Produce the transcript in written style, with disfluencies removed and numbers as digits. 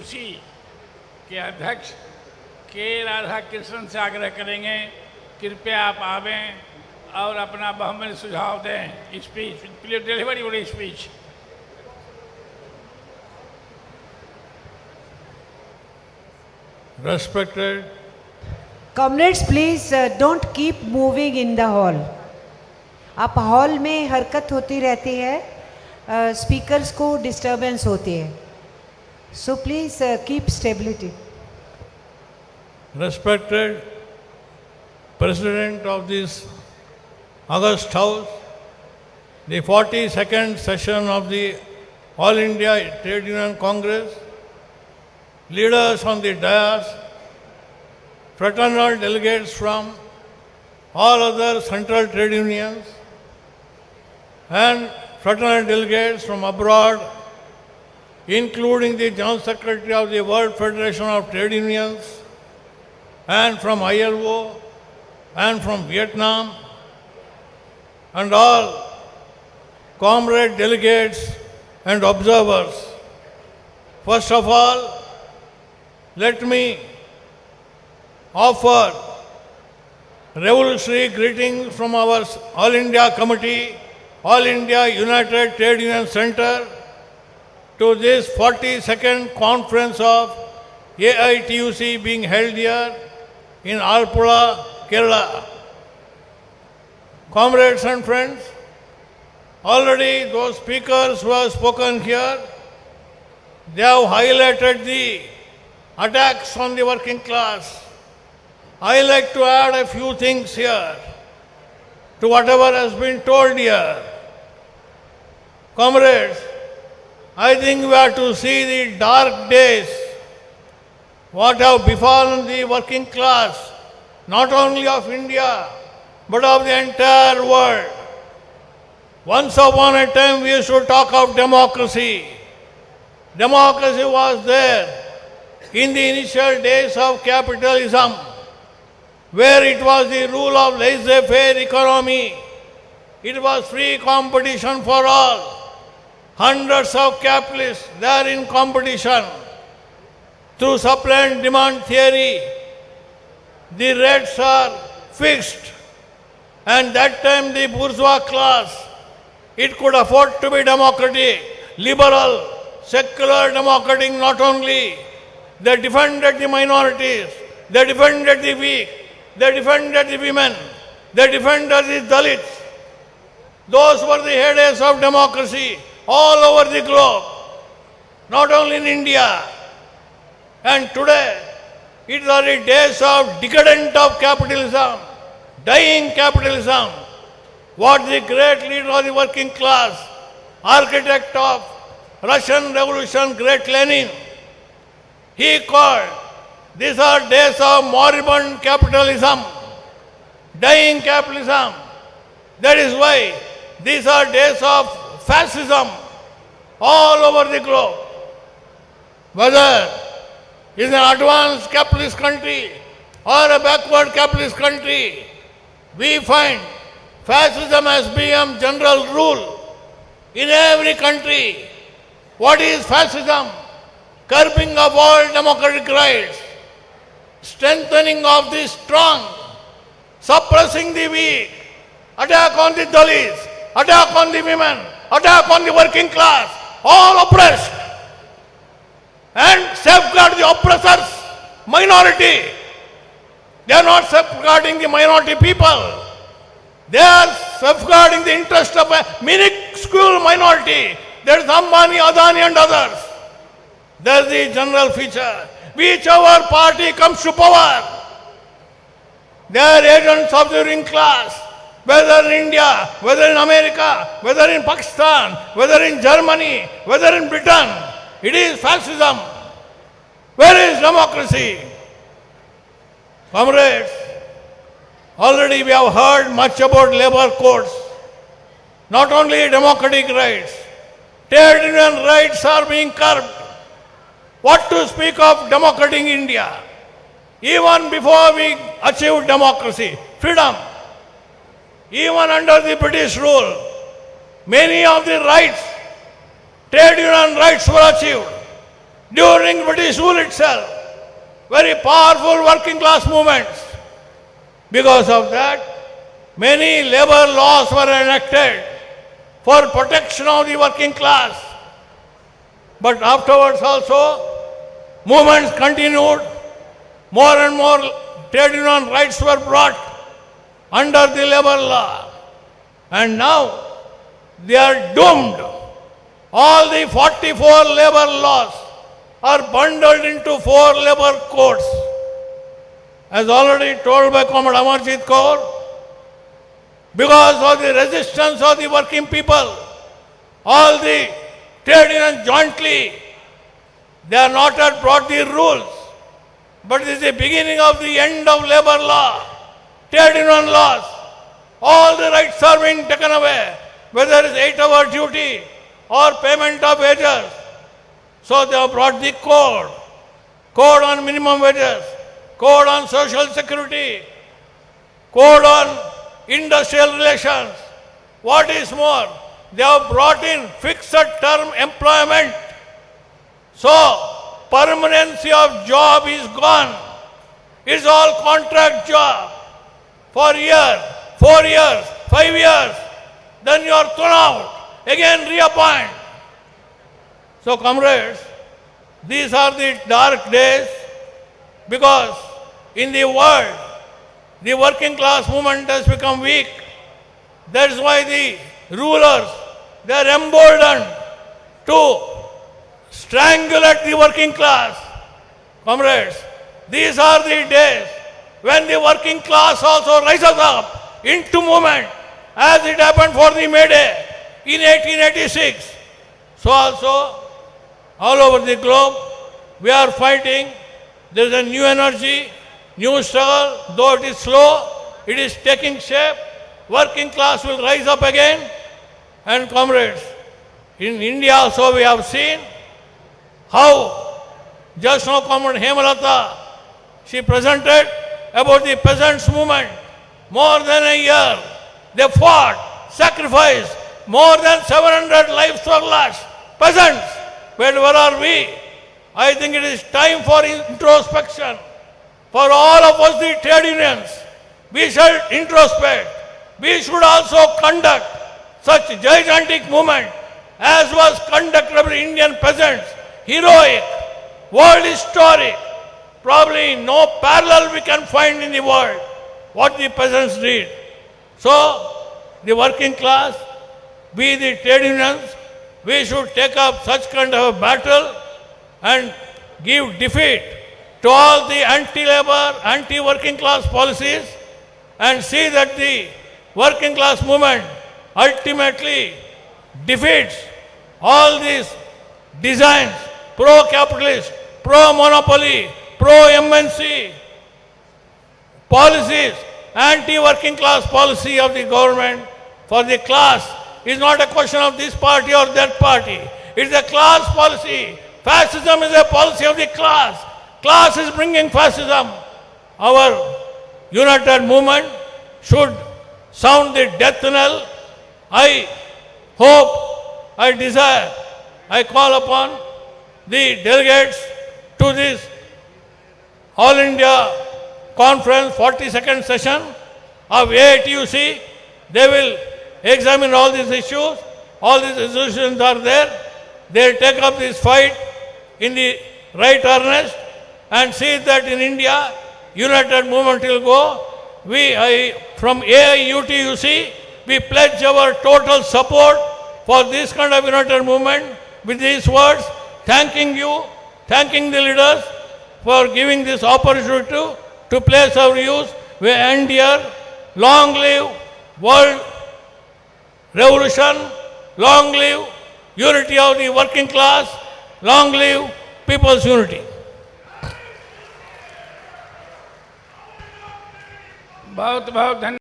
AITUC के अध्यक्ष के राधाकृष्णन से आग्रह करेंगे, कृपया आप आवें और अपना बहुमूल्य सुझाव दें। Speech, please deliver your speech. Respected Comrades, please don't keep moving in the hall. आप हॉल में हरकत होती रहती है, स्पीकर्स को डिस्टर्बेंस होती है, so please keep stability. Respected President of this August House, the 42nd session of the All India Trade Union Congress, leaders on the dais, fraternal delegates from all other central trade unions, and fraternal delegates from abroad, including the General Secretary of the World Federation of Trade Unions, and from ILO, and from Vietnam, and all comrade delegates and observers. First of all, let me offer revolutionary greetings from our All India Committee, All India United Trade Union Center, to this 42nd conference of AITUC being held here in Alappuzha Kerala. Comrades and friends, already those speakers who have spoken here, they have highlighted the attacks on the working class. I like to add a few things here to whatever has been told here. Comrades, I think we have to see the dark days, what have befallen the working class, not only of India, but of the entire world. Once upon a time we used to talk of democracy. Democracy was there in the initial days of capitalism, where it was the rule of laissez-faire economy. It was free competition for all. Hundreds of capitalists, they are in competition. Through supply and demand theory, the rates are fixed. And that time the bourgeois class, it could afford to be democratic, liberal, secular, democratic not only. They defended the minorities, they defended the weak, they defended the women, they defended the Dalits. Those were the heydays of democracy all over the globe, not only in India. And today, it are the days of decadent of capitalism, dying capitalism. What the great leader of the working class, architect of Russian Revolution, great Lenin, he called, these are days of moribund capitalism, dying capitalism. That is why these are days of fascism all over the globe. Whether it is an advanced capitalist country or a backward capitalist country, we find fascism has become general rule in every country. What is fascism? Curbing of all democratic rights, strengthening of the strong, suppressing the weak, attack on the Dalits, attack on the women, attack on the working class, all oppressed, and safeguard the oppressor's minority. They are not safeguarding the minority people. They are safeguarding the interest of a minuscule minority. There is Ambani, Adani and others. There is the general feature. Whichever party comes to power, they are agents of the ruling class, whether in India, whether in America, whether in Pakistan, whether in Germany, whether in Britain. It is fascism. Where is democracy? Comrades, already we have heard much about labor codes. Not only democratic rights, trade union rights are being curbed. What to speak of democratic India? Even before we achieved democracy, freedom, even under the British rule, many of the rights, trade union rights were achieved. during British rule itself. Very powerful working class movements. Because of that, many labor laws were enacted for protection of the working class. But afterwards also, movements continued. More and more trade union rights were brought under the labor law. And now they are doomed. All the 44 labor laws are bundled into 4 labor codes. As already told by Comrade Amarjit Kaur, because of the resistance of the working people, all the trade unions jointly, they are not yet brought the rules. But it is the beginning of the end of labor law, trade union laws. All the rights are being taken away, whether it is 8-hour duty or payment of wages. So they have brought the code on minimum wages, code on social security, code on industrial relations. What is more, they have brought in fixed term employment. So permanency of job is gone. It's all contract job for a year, 4 years, 5 years. Then you are thrown out. Again reappoint. So comrades, these are the dark days, because in the world, the working class movement has become weak. That's why the rulers, they are emboldened to strangulate the working class. Comrades, these are the days when the working class also rises up into movement, as it happened for the May Day in 1886. So also, all over the globe, we are fighting. There is a new energy, new struggle. Though it is slow, it is taking shape. Working class will rise up again. And comrades, in India also we have seen how just now Comrade Hemalata, she presented about the peasants' movement. More than a year, they fought, sacrificed, more than 700 lives were lost. Peasants, but where are we? I think it is time for introspection. For all of us, the trade unions, we shall introspect. We should also conduct such gigantic movement as was conducted by Indian peasants. Heroic, world historic. Probably no parallel we can find in the world what the peasants did. So, the working class, we the trade unions, we should take up such kind of a battle and give defeat to all the anti-labor, anti-working class policies, and see that the working class movement ultimately defeats all these designs, pro-capitalist, pro-monopoly, pro-MNC policies, anti-working class policy of the government. For the class is not a question of this party or that party. It is a class policy. Fascism is a policy of the class. Class is bringing fascism. Our united movement should sound the death knell. I hope, I desire, I call upon the delegates to this All India Conference 42nd session of AITUC. They will examine all these issues. All these resolutions are there. They will take up this fight in the right earnest and see that in India, united movement will go. From AIUTUC, we pledge our total support for this kind of united movement. With these words, thanking you, thanking the leaders for giving this opportunity to place our views. We end here. Long live world revolution, long live unity of the working class, long live people's unity. बहुत बहुत धन्यवाद।